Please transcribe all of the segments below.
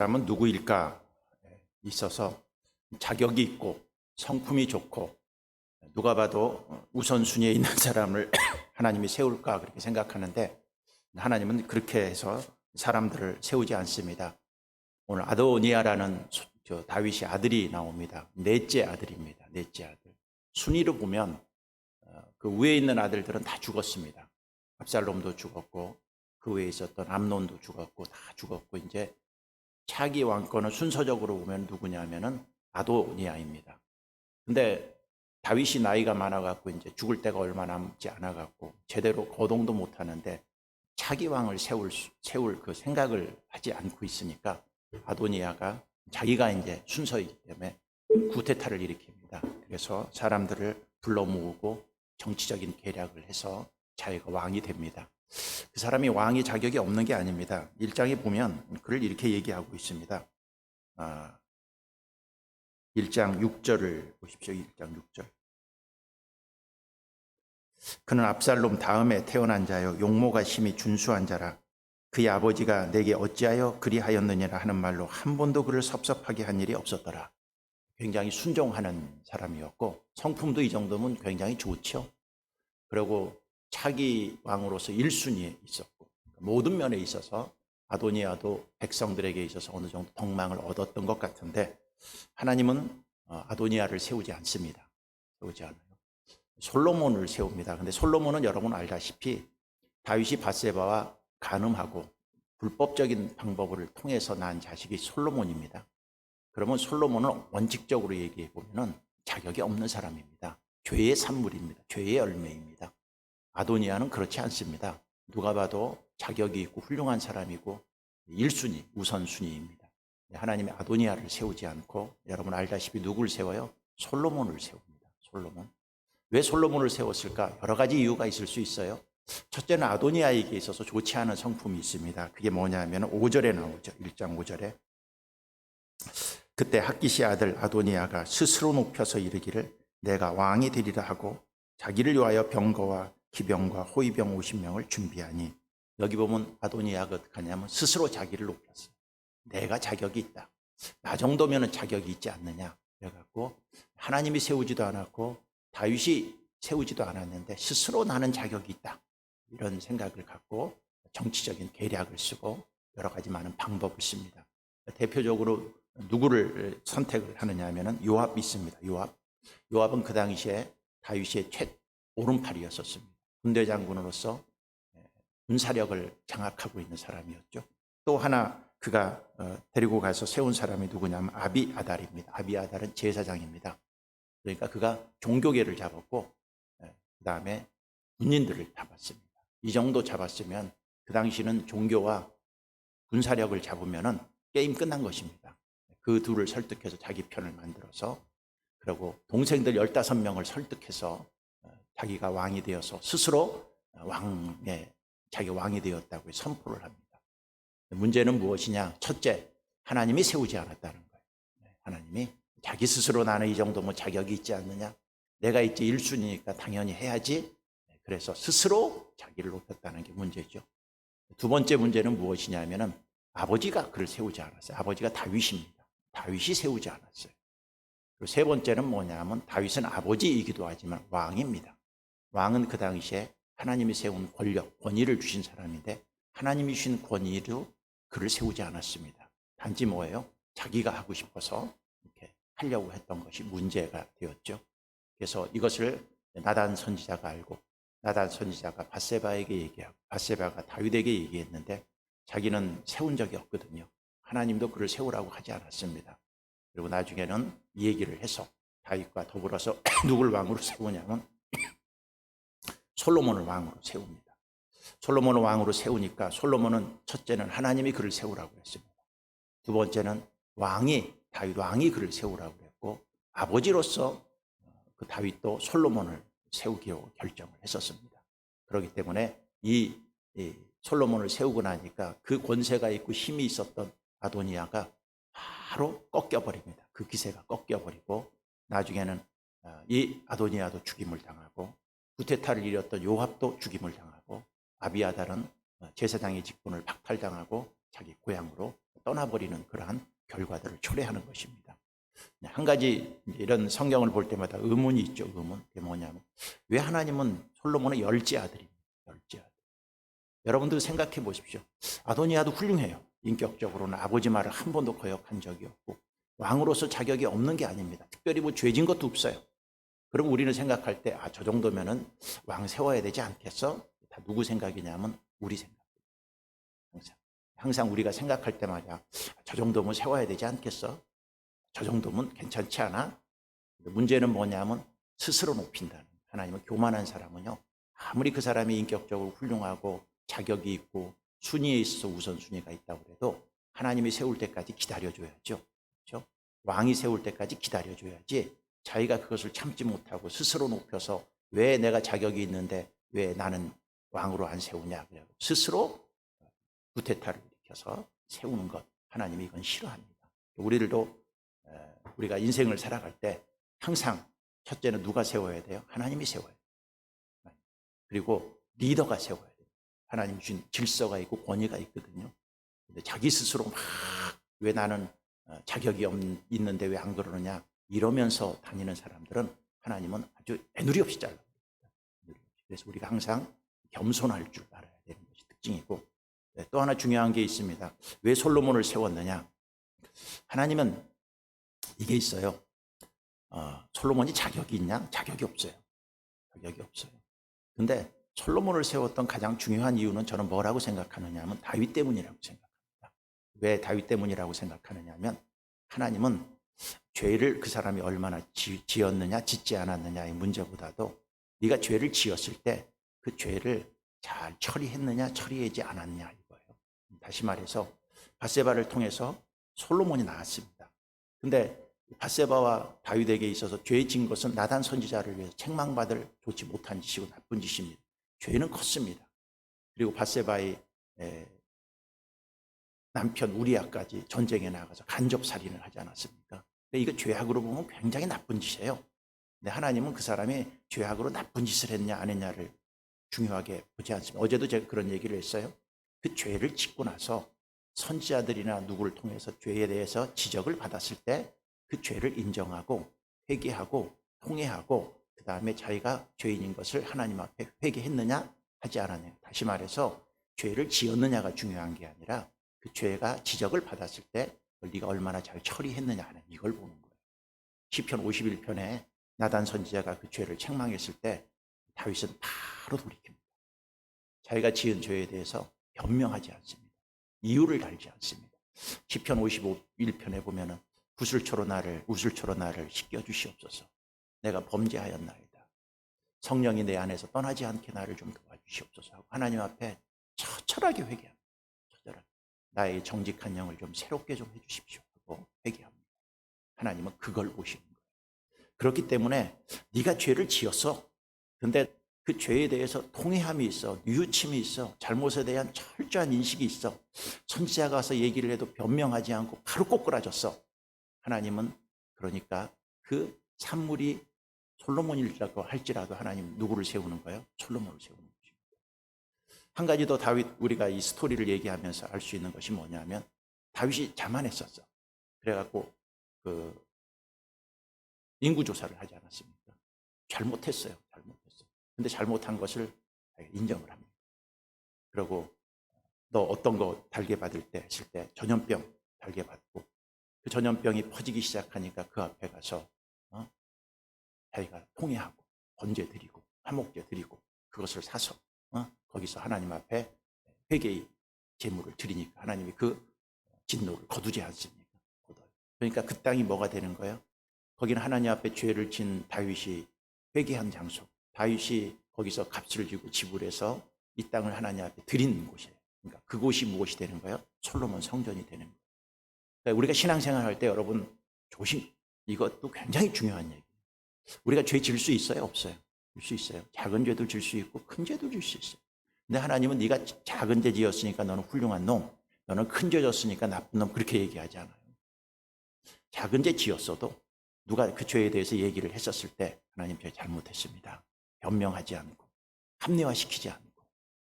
사람은 누구일까 있어서 자격이 있고 성품이 좋고 누가 봐도 우선순위에 있는 사람을 하나님이 세울까 그렇게 생각하는데 하나님은 그렇게 해서 사람들을 세우지 않습니다. 오늘 아도니아라는 다윗의 아들이 나옵니다. 넷째 아들입니다. 넷째 아들. 순위로 보면 그 위에 있는 아들들은 다 죽었습니다. 압살롬도 죽었고 그 위에 있었던 암논도 죽었고 다 죽었고 이제 차기 왕권은 순서적으로 보면 누구냐면은 아도니아입니다. 근데 다윗이 나이가 많아갖고 이제 죽을 때가 얼마 남지 않아갖고 제대로 거동도 못하는데 차기 왕을 세울 그 생각을 하지 않고 있으니까 아도니아가 자기가 이제 순서이기 때문에 구테타를 일으킵니다. 그래서 사람들을 불러 모으고 정치적인 계략을 해서 자기가 왕이 됩니다. 그 사람이 왕이 자격이 없는 게 아닙니다. 1장에 보면 그를 이렇게 얘기하고 있습니다. 1장 6절을 보십시오. 1장 6절. 그는 압살롬 다음에 태어난 자요 용모가 심히 준수한 자라. 그의 아버지가 내게 어찌하여 그리하였느냐라 하는 말로 한 번도 그를 섭섭하게 한 일이 없었더라. 굉장히 순종하는 사람이었고 성품도 이 정도면 굉장히 좋죠. 그리고 차기 왕으로서 1순위에 있었고 모든 면에 있어서 아도니아도 백성들에게 있어서 어느 정도 덕망을 얻었던 것 같은데 하나님은 아도니아를 세우지 않습니다. 세우지 않아요. 솔로몬을 세웁니다. 근데 솔로몬은 여러분 알다시피 다윗이 밧세바와 간음하고 불법적인 방법을 통해서 낳은 자식이 솔로몬입니다. 그러면 솔로몬은 원칙적으로 얘기해 보면은 자격이 없는 사람입니다. 죄의 산물입니다. 죄의 열매입니다. 아도니아는 그렇지 않습니다. 누가 봐도 자격이 있고 훌륭한 사람이고 1순위, 우선순위입니다. 하나님이 아도니아를 세우지 않고 여러분 알다시피 누구를 세워요? 솔로몬을 세웁니다. 솔로몬. 왜 솔로몬을 세웠을까? 여러 가지 이유가 있을 수 있어요. 첫째는 아도니아에게 있어서 좋지 않은 성품이 있습니다. 그게 뭐냐면 5절에 나오죠. 1장 5절에. 그때 학기시 아들 아도니아가 스스로 높여서 이르기를 내가 왕이 되리라 하고 자기를 위하여 병거와 기병과 호위병 50명을 준비하니 여기 보면 아도니아가 어떻게 하냐면 스스로 자기를 높였어요. 내가 자격이 있다. 나 정도면 자격이 있지 않느냐. 그래갖고 하나님이 세우지도 않았고 다윗이 세우지도 않았는데 스스로 나는 자격이 있다. 이런 생각을 갖고 정치적인 계략을 쓰고 여러 가지 많은 방법을 씁니다. 대표적으로 누구를 선택을 하느냐 하면은 요압이 있습니다. 요압은 그 당시에 다윗의 오른팔이었었습니다. 군대 장군으로서 군사력을 장악하고 있는 사람이었죠. 또 하나 그가 데리고 가서 세운 사람이 누구냐면 아비아달입니다. 아비아달은 제사장입니다. 그러니까 그가 종교계를 잡았고 그 다음에 군인들을 잡았습니다. 이 정도 잡았으면 그 당시는 종교와 군사력을 잡으면은 게임 끝난 것입니다. 그 둘을 설득해서 자기 편을 만들어서 그리고 동생들 15명을 설득해서 자기가 왕이 되어서 스스로 자기가 왕이 되었다고 선포를 합니다. 문제는 무엇이냐? 첫째, 하나님이 세우지 않았다는 거예요. 하나님이 자기 스스로 나는 이 정도면 자격이 있지 않느냐? 내가 있지 1순위니까 당연히 해야지. 그래서 스스로 자기를 높였다는 게 문제죠. 두 번째 문제는 무엇이냐면은 아버지가 그를 세우지 않았어요. 아버지가 다윗입니다. 다윗이 세우지 않았어요. 그리고 세 번째는 뭐냐면 다윗은 아버지이기도 하지만 왕입니다. 왕은 그 당시에 하나님이 세운 권위를 주신 사람인데 하나님이 주신 권위로 그를 세우지 않았습니다. 단지 뭐예요? 자기가 하고 싶어서 이렇게 하려고 했던 것이 문제가 되었죠. 그래서 이것을 나단 선지자가 알고 나단 선지자가 밧세바에게 얘기하고 밧세바가 다윗에게 얘기했는데 자기는 세운 적이 없거든요. 하나님도 그를 세우라고 하지 않았습니다. 그리고 나중에는 이 얘기를 해서 다윗과 더불어서 누굴 왕으로 세우냐면 솔로몬을 왕으로 세웁니다. 솔로몬을 왕으로 세우니까 솔로몬은 첫째는 하나님이 그를 세우라고 했습니다. 두 번째는 다윗 왕이 그를 세우라고 했고 아버지로서 그 다윗도 솔로몬을 세우기로 결정을 했었습니다. 그렇기 때문에 이 솔로몬을 세우고 나니까 그 권세가 있고 힘이 있었던 아도니아가 바로 꺾여버립니다. 그 기세가 꺾여버리고 나중에는 이 아도니아도 죽임을 당하고 구테타를 일으켰던 요압도 죽임을 당하고 아비아달은 제사장의 직분을 박탈당하고 자기 고향으로 떠나버리는 그러한 결과들을 초래하는 것입니다. 한 가지 이런 성경을 볼 때마다 의문이 있죠. 의문. 그게 뭐냐면 왜 하나님은 솔로몬의 열째 아들입니다. 열째 아들. 여러분도 생각해 보십시오. 아도니아도 훌륭해요. 인격적으로는 아버지 말을 한 번도 거역한 적이 없고 왕으로서 자격이 없는 게 아닙니다. 특별히 뭐 죄진 것도 없어요. 그럼 우리는 생각할 때 저 정도면은 왕 세워야 되지 않겠어? 다 누구 생각이냐면 우리 생각. 항상 우리가 생각할 때마다 저 정도면 세워야 되지 않겠어? 저 정도면 괜찮지 않아? 문제는 뭐냐면 스스로 높인다는. 하나님은 교만한 사람은요, 아무리 그 사람이 인격적으로 훌륭하고 자격이 있고 순위에 있어서 우선순위가 있다고 해도 하나님이 세울 때까지 기다려줘야죠. 그렇죠? 왕이 세울 때까지 기다려줘야지 자기가 그것을 참지 못하고 스스로 높여서 왜 내가 자격이 있는데 왜 나는 왕으로 안 세우냐. 스스로 구테타를 일으켜서 세우는 것. 하나님이 이건 싫어합니다. 우리들도 우리가 인생을 살아갈 때 항상 첫째는 누가 세워야 돼요? 하나님이 세워야 돼요. 그리고 리더가 세워야 돼요. 하나님 주신 질서가 있고 권위가 있거든요. 근데 자기 스스로 막 왜 나는 자격이 있는데 왜 안 그러느냐 이러면서 다니는 사람들은 하나님은 아주 애누리 없이 잘라요. 그래서 우리가 항상 겸손할 줄 알아야 되는 것이 특징이고, 또 하나 중요한 게 있습니다. 왜 솔로몬을 세웠느냐? 하나님은 이게 있어요. 솔로몬이 자격이 있냐? 자격이 없어요. 자격이 없어요. 근데 솔로몬을 세웠던 가장 중요한 이유는 저는 뭐라고 생각하느냐 하면 다윗 때문이라고 생각합니다. 왜 다윗 때문이라고 생각하느냐 하면 하나님은 죄를 그 사람이 얼마나 지었느냐 짓지 않았느냐의 문제보다도 네가 죄를 지었을 때 그 죄를 잘 처리했느냐 처리하지 않았냐 이거예요. 다시 말해서 밧세바를 통해서 솔로몬이 나왔습니다. 근데 밧세바와 다윗에게 있어서 죄 진 것은 나단 선지자를 위해서 책망받을 좋지 못한 짓이고 나쁜 짓입니다. 죄는 컸습니다. 그리고 밧세바의 남편 우리아까지 전쟁에 나가서 간접 살인을 하지 않았습니까? 이거 죄악으로 보면 굉장히 나쁜 짓이에요. 근데 하나님은 그 사람이 죄악으로 나쁜 짓을 했냐 안 했냐를 중요하게 보지 않습니다. 어제도 제가 그런 얘기를 했어요. 그 죄를 짓고 나서 선지자들이나 누구를 통해서 죄에 대해서 지적을 받았을 때 그 죄를 인정하고 회개하고 통회하고 그 다음에 자기가 죄인인 것을 하나님 앞에 회개했느냐 하지 않았느냐. 다시 말해서 죄를 지었느냐가 중요한 게 아니라 그 죄가 지적을 받았을 때 네가 얼마나 잘 처리했느냐 하는 이걸 보는 거예요. 시편 51편에 나단 선지자가 그 죄를 책망했을 때 다윗은 바로 돌이킵니다. 자기가 지은 죄에 대해서 변명하지 않습니다. 이유를 달지 않습니다. 시편 51편에 보면은 우슬초로 나를 씻겨 주시옵소서. 내가 범죄하였나이다. 성령이 내 안에서 떠나지 않게 나를 좀 도와주시옵소서 하고 하나님 앞에 처절하게 회개합니다. 처절하게. 나의 정직한 영을 좀 새롭게 좀 해주십시오 하고 회개합니다. 하나님은 그걸 보시는 거예요. 그렇기 때문에 네가 죄를 지었어. 근데 그 죄에 대해서 통회함이 있어. 뉘우침이 있어. 잘못에 대한 철저한 인식이 있어. 선지자가 와서 얘기를 해도 변명하지 않고 바로 꼬꾸라졌어. 하나님은 그러니까 그 산물이 솔로몬이라고 할지라도 하나님 누구를 세우는 거예요? 솔로몬을 세우는 것입니다. 한 가지 더 다윗 우리가 이 스토리를 얘기하면서 알 수 있는 것이 뭐냐면 다윗이 자만했었어. 그래갖고 그 인구조사를 하지 않았습니까? 잘못했어요. 근데 잘못한 것을 인정을 합니다. 그리고 너 어떤 거 달게 받을 때 했을 때 전염병 달게 받고 그 전염병이 퍼지기 시작하니까 그 앞에 가서 자기가 통회하고 번제 드리고 화목제 드리고 그것을 사서 거기서 하나님 앞에 회개의 제물을 드리니까 하나님이 그 진노를 거두지 않습니까? 그러니까 그 땅이 뭐가 되는 거예요? 거기는 하나님 앞에 죄를 진 다윗이 회개한 장소. 다윗이 거기서 값을 주고 지불해서 이 땅을 하나님 앞에 드린 곳이에요. 그러니까 그곳이 무엇이 되는 거예요? 솔로몬 성전이 되는 거예요. 그러니까 우리가 신앙생활 할 때 여러분 이것도 굉장히 중요한 얘기예요. 우리가 죄 질 수 있어요? 없어요? 질 수 있어요. 작은 죄도 질 수 있고 큰 죄도 질 수 있어요. 근데 하나님은 네가 작은 죄 지었으니까 너는 훌륭한 놈, 너는 큰 죄 졌으니까 나쁜 놈 그렇게 얘기하지 않아요. 작은 죄 지었어도 누가 그 죄에 대해서 얘기를 했었을 때 하나님 제가 잘못했습니다. 변명하지 않고 합리화시키지 않고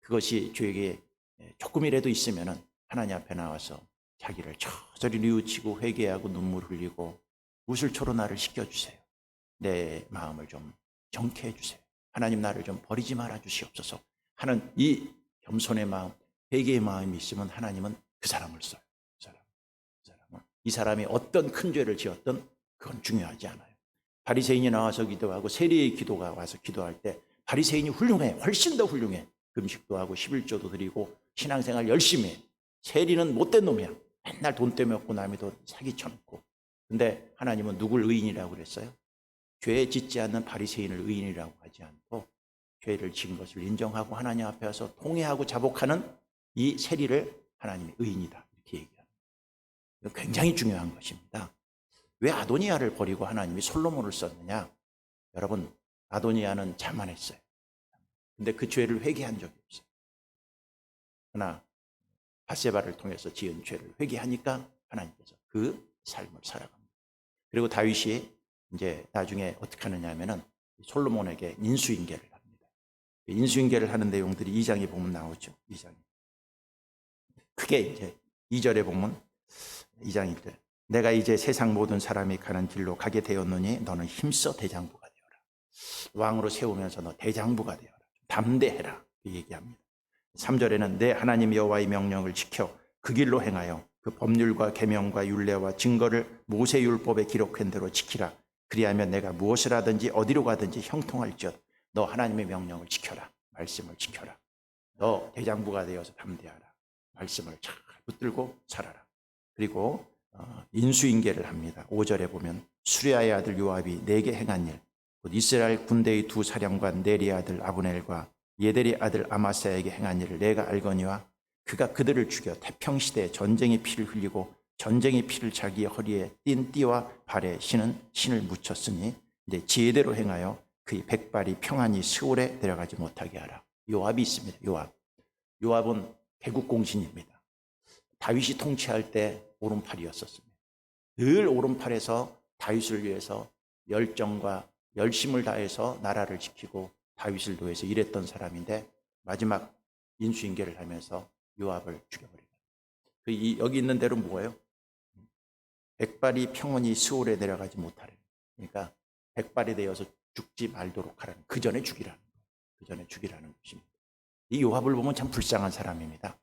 그것이 죄에게 조금이라도 있으면은 하나님 앞에 나와서 자기를 저절히 뉘우치고 회개하고 눈물 흘리고 우슬초로 나를 씻겨주세요. 내 마음을 좀 정케해 주세요. 하나님 나를 좀 버리지 말아 주시옵소서 하는 이 겸손의 마음, 회개의 마음이 있으면 하나님은 그 사람을 써요. 이 사람이 어떤 큰 죄를 지었든 그건 중요하지 않아요. 바리새인이 나와서 기도하고 세리의 기도가 와서 기도할 때 바리새인이 훌륭해. 훨씬 더 훌륭해. 금식도 하고 11조도 드리고 신앙생활 열심히 해. 세리는 못된 놈이야. 맨날 돈 때문에 없고 남의 돈 사기 쳐놓고. 근데 하나님은 누굴 의인이라고 그랬어요? 죄 짓지 않는 바리새인을 의인이라고 하지 않고 죄를 지은 것을 인정하고 하나님 앞에 와서 통회하고 자복하는 이 세리를 하나님의 의인이다 이렇게 얘기합니다. 굉장히 중요한 것입니다. 왜 아도니아를 버리고 하나님이 솔로몬을 썼느냐? 여러분, 아도니아는 자만했어요. 근데 그 죄를 회개한 적이 없어요. 그러나 밧세바를 통해서 지은 죄를 회개하니까 하나님께서 그 삶을 살아갑니다. 그리고 다윗이 이제 나중에 어떻게 하느냐 하면은 솔로몬에게 인수인계를 합니다. 인수인계를 하는 내용들이 2장에 보면 나오죠. 2장에. 크게 이제 2절에 보면 2장 1절. 내가 이제 세상 모든 사람이 가는 길로 가게 되었느니 너는 힘써 대장부가 되어라. 왕으로 세우면서 너 대장부가 되어라. 담대해라. 얘기합니다. 3절에는 내 하나님 여호와의 명령을 지켜 그 길로 행하여 그 법률과 계명과 율례와 증거를 모세 율법에 기록한 대로 지키라. 그리하면 내가 무엇을 하든지 어디로 가든지 형통할지어다. 너 하나님의 명령을 지켜라. 말씀을 지켜라. 너 대장부가 되어서 담대하라. 말씀을 잘 붙들고 살아라. 그리고 인수인계를 합니다. 5절에 보면 수리아의 아들 요압이 내게 행한 일, 곧 이스라엘 군대의 두 사령관 네리의 아들 아브넬과 예델의 아들 아마사에게 행한 일을 내가 알거니와 그가 그들을 죽여 태평시대에 전쟁의 피를 흘리고 전쟁의 피를 자기의 허리에 띤 띠와 발에 신을 묻혔으니 이제 지혜대로 행하여 그의 백발이 평안히 스올에 내려가지 못하게 하라. 요압이 있습니다. 요압은 개국공신입니다. 다윗이 통치할 때 오른팔이었었습니다. 늘 오른팔에서 다윗을 위해서 열정과 열심을 다해서 나라를 지키고 다윗을 위해서 일했던 사람인데 마지막 인수인계를 하면서 요압을 죽여버립니다. 여기 있는 대로 뭐예요? 백발이 평온히 스올에 내려가지 못하래. 그러니까 백발이 되어서 죽지 말도록 하라는, 그 전에 죽이라는 거예요. 그 전에 죽이라는 것입니다. 이 요압을 보면 참 불쌍한 사람입니다.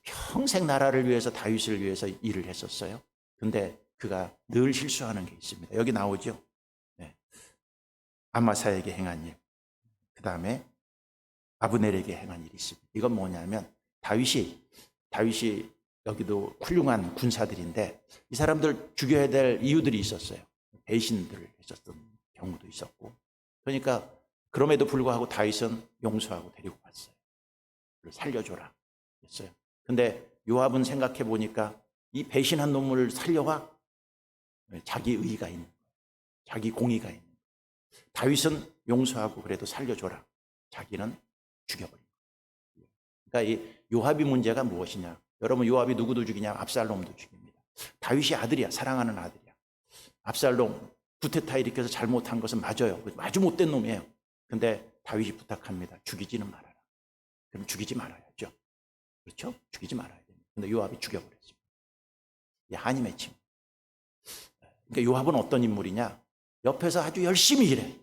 평생 나라를 위해서 다윗을 위해서 일을 했었어요. 근데 그가 늘 실수하는 게 있습니다. 여기 나오죠. 네. 아마사에게 행한 일, 그 다음에 아브넬에게 행한 일이 있습니다. 이건 뭐냐면 다윗이 여기도 훌륭한 군사들인데 이 사람들 죽여야 될 이유들이 있었어요. 배신들을 했었던 경우도 있었고, 그러니까 그럼에도 불구하고 다윗은 용서하고 데리고 갔어요. 살려줘라 했어요. 근데 요압은 생각해 보니까 이 배신한 놈을 살려와 자기 의의가 있는 거예요. 자기 공의가 있는 거예요. 다윗은 용서하고 그래도 살려줘라. 자기는 죽여버린 거예요. 그러니까 이 요압이 문제가 무엇이냐? 여러분, 요압이 누구도 죽이냐? 압살롬도 죽입니다. 다윗이 아들이야. 사랑하는 아들이야. 압살롬 구테타 일으켜서 잘못한 것은 맞아요. 아주 못된 놈이에요. 근데 다윗이 부탁합니다. 죽이지는 말아라. 그럼 죽이지 말아야죠. 그렇죠? 죽이지 말아야 됩니다. 근데 요압이 죽여버렸습니다. 한이 맺힘. 그러니까 요압은 어떤 인물이냐? 옆에서 아주 열심히 일해.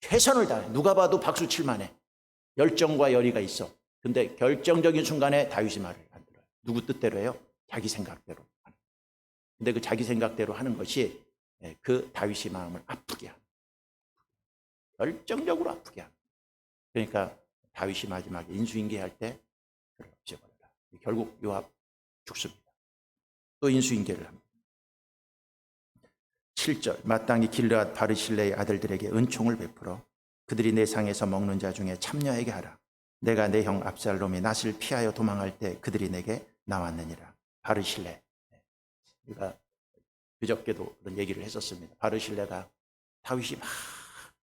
최선을 다해. 누가 봐도 박수 칠 만해. 열정과 열의가 있어. 근데 결정적인 순간에 다윗이 말을 안 들어요. 누구 뜻대로 해요? 자기 생각대로 하는. 근데 그 자기 생각대로 하는 것이 그 다윗의 마음을 아프게 하는. 결정적으로 아프게 하는. 그러니까 다윗이 마지막에 인수인계할 때 그를 없애버려라. 결국 요압 죽습니다. 또 인수인계를 합니다. 7절 마땅히 길르앗 바르실레의 아들들에게 은총을 베풀어 그들이 내 상에서 먹는 자 중에 참여하게 하라. 내가 내 형 압살롬이 낫을 피하여 도망할 때 그들이 내게 나왔느니라. 바르실레. 우리가 그저께도 그런 얘기를 했었습니다. 바르실레가 다윗이 막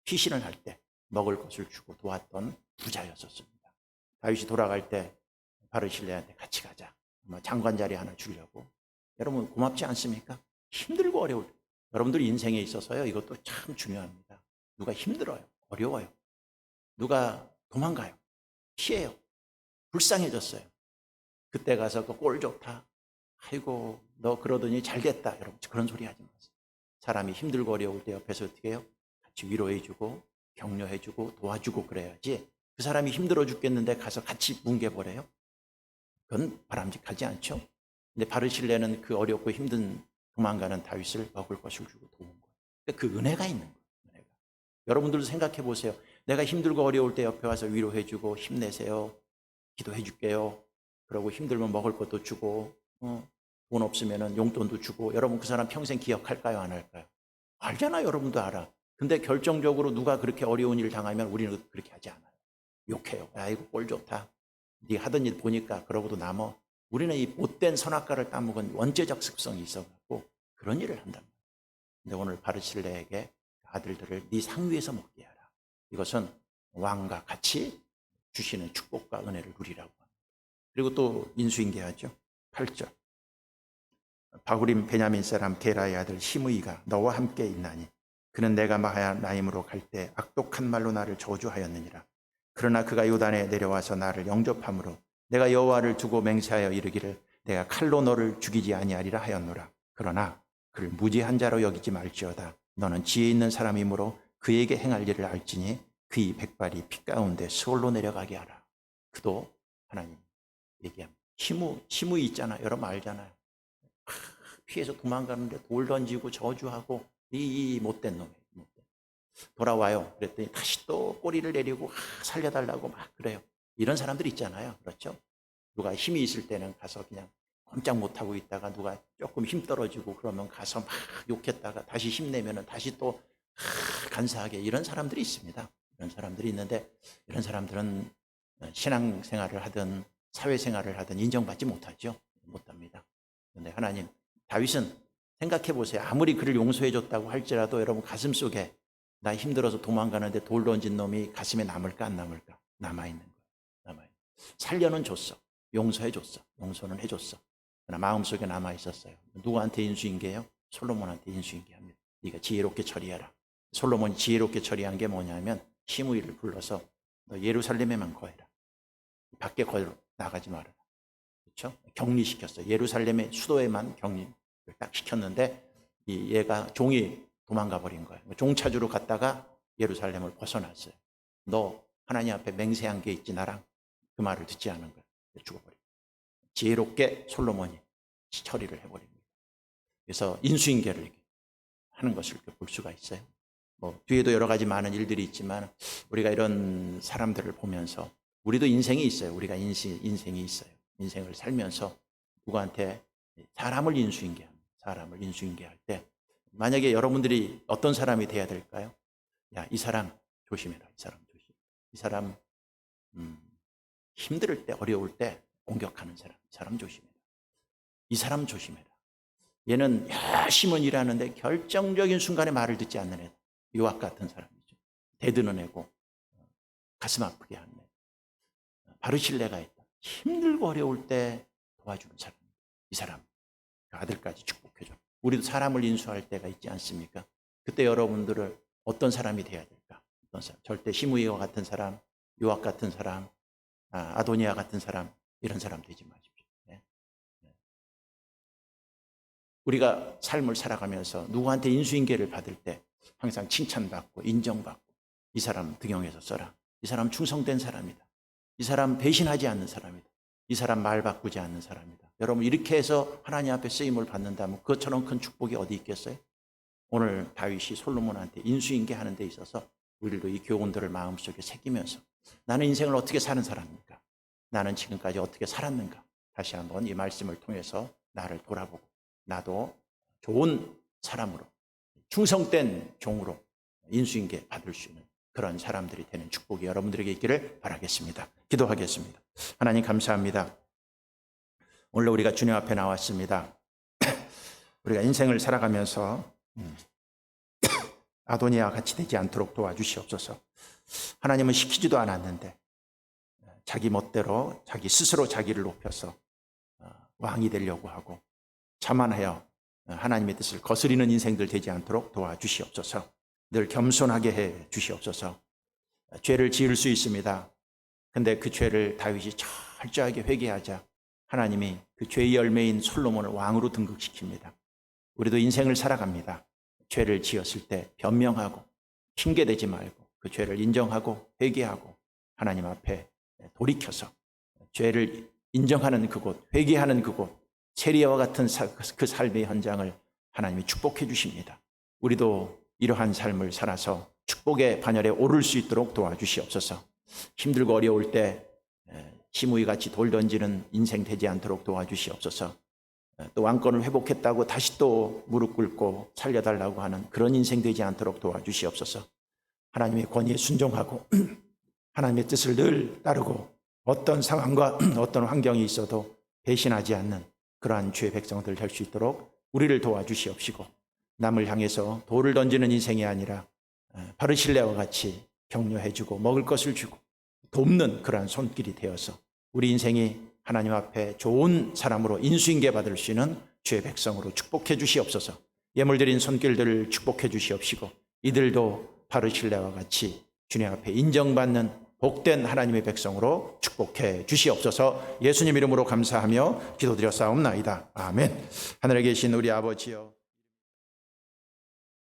피신을 할 때 먹을 것을 주고 도왔던 부자였었습니다. 다윗이 돌아갈 때 바르실레한테 같이 가자. 장관 자리 하나 주려고. 여러분 고맙지 않습니까? 힘들고 어려울 때. 여러분들 인생에 있어서요, 이것도 참 중요합니다. 누가 힘들어요, 어려워요, 누가 도망가요, 피해요, 불쌍해졌어요. 그때 가서 그 꼴 좋다, 아이고 너 그러더니 잘 됐다. 여러분 그런 소리 하지 마세요. 사람이 힘들고 어려울 때 옆에서 어떻게 해요? 같이 위로해주고 격려해주고 도와주고 그래야지. 그 사람이 힘들어 죽겠는데 가서 같이 뭉개버려요? 그건 바람직하지 않죠. 근데 바르실레는 그 어렵고 힘든 도망가는 다윗을 먹을 것을 주고 도운 거예요. 그러니까 그 은혜가 있는 거예요. 은혜가. 여러분들도 생각해 보세요. 내가 힘들고 어려울 때 옆에 와서 위로해주고 힘내세요. 기도해 줄게요. 그러고 힘들면 먹을 것도 주고 돈 없으면 용돈도 주고. 여러분 그 사람 평생 기억할까요? 안 할까요? 알잖아요. 여러분도 알아. 근데 결정적으로 누가 그렇게 어려운 일을 당하면 우리는 그렇게 하지 않아요. 욕해요. 아이고 꼴 좋다. 네가 하던 일 보니까 그러고도 남어. 우리는 이 못된 선악과를 따먹은 원죄적 습성이 있어갖고 그런 일을 한단 말이에요. 근데 오늘 바르실레에게 아들들을 네 상위에서 먹게 하라. 이것은 왕과 같이 주시는 축복과 은혜를 누리라고 합니다. 그리고 또 인수인계하죠. 8절. 바구림 베냐민 사람 게라의 아들 시므이가 너와 함께 있나니 그는 내가 마하나임으로 갈 때 악독한 말로 나를 저주하였느니라. 그러나 그가 요단에 내려와서 나를 영접함으로 내가 여호와를 두고 맹세하여 이르기를 내가 칼로 너를 죽이지 아니하리라 하였노라. 그러나 그를 무지한 자로 여기지 말지어다. 너는 지혜 있는 사람이므로 그에게 행할 일을 알지니 그의 백발이 피 가운데 스올로 내려가게 하라. 그도 하나님 얘기합니다. 시므이 있잖아요. 여러분 알잖아요. 피해서 도망가는데 돌 던지고 저주하고 이 못된 놈이에요. 돌아와요. 그랬더니 다시 또 꼬리를 내리고 살려달라고 막 그래요. 이런 사람들 있잖아요. 그렇죠? 누가 힘이 있을 때는 가서 그냥 꼼짝 못하고 있다가 누가 조금 힘 떨어지고 그러면 가서 막 욕했다가 다시 힘내면 다시 또 간사하게. 이런 사람들이 있습니다. 이런 사람들이 있는데 이런 사람들은 신앙생활을 하든 사회생활을 하든 인정받지 못하죠. 못합니다. 그런데 하나님, 다윗은 생각해 보세요. 아무리 그를 용서해 줬다고 할지라도 여러분 가슴속에 나 힘들어서 도망가는데 돌 던진 놈이 가슴에 남을까 안 남을까? 남아있는 거예요. 남아있는. 살려는 줬어. 용서해 줬어. 용서는 해줬어. 그러나 마음속에 남아있었어요. 누구한테 인수인계해요? 솔로몬한테 인수인계합니다. 네가 지혜롭게 처리해라. 솔로몬이 지혜롭게 처리한 게 뭐냐면 시므이를 불러서 너 예루살렘에만 거해라. 밖에 거기로 나가지 말아라. 그렇죠? 격리시켰어요. 예루살렘의 수도에만 격리를 딱 시켰는데 얘가 종이 도망가 버린 거예요. 종 찾으러 갔다가 예루살렘을 벗어났어요. 너 하나님 앞에 맹세한 게 있지 나랑? 그 말을 듣지 않은 거예요. 죽어버려요. 지혜롭게 솔로몬이 처리를 해버립니다. 그래서 인수인계를 하는 것을 볼 수가 있어요. 뭐 뒤에도 여러 가지 많은 일들이 있지만 우리가 이런 사람들을 보면서 우리도 인생이 있어요. 우리가 인생이 있어요. 인생을 살면서 누구한테 사람을 인수인계합니다. 사람을 인수인계할 때 만약에 여러분들이 어떤 사람이 돼야 될까요? 야, 이 사람 조심해라. 이 사람 조심. 이 사람 힘들 때 어려울 때 공격하는 사람. 이 사람 조심해라. 이 사람 조심해라. 얘는 열심히 일하는데 결정적인 순간에 말을 듣지 않는 애. 요압 같은 사람이죠. 대드는 애고 가슴 아프게 하는 애. 바르실레가 있다. 힘들고 어려울 때 도와주는 사람. 이 사람 그 아들까지 축복해줘. 우리도 사람을 인수할 때가 있지 않습니까? 그때 여러분들을 어떤 사람이 돼야 될까? 어떤 사람? 절대 시므이와 같은 사람, 요압 같은 사람, 아도니아 같은 사람, 이런 사람 되지 마십시오. 네. 우리가 삶을 살아가면서 누구한테 인수인계를 받을 때 항상 칭찬받고 인정받고 이 사람 등용해서 써라. 이 사람 충성된 사람이다. 이 사람 배신하지 않는 사람이다. 이 사람 말 바꾸지 않는 사람이다. 여러분 이렇게 해서 하나님 앞에 쓰임을 받는다면 그것처럼 큰 축복이 어디 있겠어요? 오늘 다윗이 솔로몬한테 인수인계하는 데 있어서 우리도 이 교훈들을 마음속에 새기면서 나는 인생을 어떻게 사는 사람입니까? 나는 지금까지 어떻게 살았는가? 다시 한번 이 말씀을 통해서 나를 돌아보고 나도 좋은 사람으로 충성된 종으로 인수인계 받을 수 있는 그런 사람들이 되는 축복이 여러분들에게 있기를 바라겠습니다. 기도하겠습니다. 하나님 감사합니다. 오늘 우리가 주님 앞에 나왔습니다. 우리가 인생을 살아가면서 아도니아와 같이 되지 않도록 도와주시옵소서. 하나님은 시키지도 않았는데 자기 멋대로 자기 스스로 자기를 높여서 왕이 되려고 하고 자만하여 하나님의 뜻을 거스리는 인생들 되지 않도록 도와주시옵소서. 늘 겸손하게 해 주시옵소서. 죄를 지을 수 있습니다. 근데 그 죄를 다윗이 철저하게 회개하자 하나님이 그 죄의 열매인 솔로몬을 왕으로 등극시킵니다. 우리도 인생을 살아갑니다. 죄를 지었을 때 변명하고 핑계대지 말고 그 죄를 인정하고 회개하고 하나님 앞에 돌이켜서 죄를 인정하는 그곳, 회개하는 그곳, 세리와 같은 그 삶의 현장을 하나님이 축복해 주십니다. 우리도 이러한 삶을 살아서 축복의 반열에 오를 수 있도록 도와주시옵소서. 힘들고 어려울 때 시무이같이 돌 던지는 인생 되지 않도록 도와주시옵소서. 또 왕권을 회복했다고 다시 또 무릎 꿇고 살려달라고 하는 그런 인생 되지 않도록 도와주시옵소서. 하나님의 권위에 순종하고 하나님의 뜻을 늘 따르고 어떤 상황과 어떤 환경이 있어도 배신하지 않는 그러한 주의 백성들 될 수 있도록 우리를 도와주시옵시고, 남을 향해서 돌을 던지는 인생이 아니라 바르실레와 같이 격려해주고 먹을 것을 주고 돕는 그러한 손길이 되어서 우리 인생이 하나님 앞에 좋은 사람으로 인수인계 받을 수 있는 주의 백성으로 축복해 주시옵소서. 예물 드린 손길들을 축복해 주시옵시고 이들도 바르실레와 같이 주님 앞에 인정받는 복된 하나님의 백성으로 축복해 주시옵소서. 예수님 이름으로 감사하며 기도드려 싸움나이다. 아멘. 하늘에 계신 우리 아버지여,